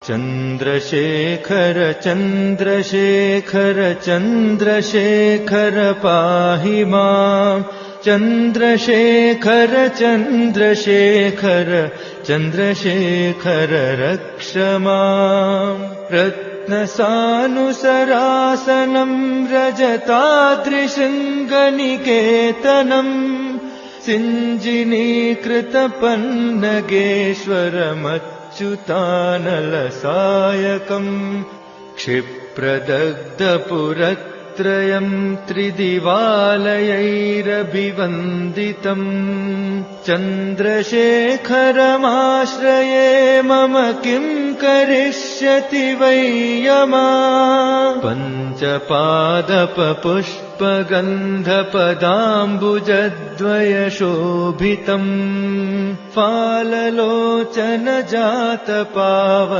चन्द्रशेखर चन्द्रशेखर चन्द्रशेखर पाहि माम् चन्द्रशेखर चन्द्रशेखर चन्द्रशेखर रक्ष माम् रत्नसानुसरासनं रजताद्रिशृङ्गनिकेतनम् सिञ्जिनीकृतपन्नगेश्वरमच्युतानलसायकम् क्षिप्रदग्धपुरत्रयम् त्रिदिवालयैरभिवन्दितम् चन्द्रशेखरमाश्रये मम किं करिष्यति वै यमः पञ्चपादपपुष्पगन्धपदाम्बुजद्वयशोभितम् फाललोचनजातपावनम्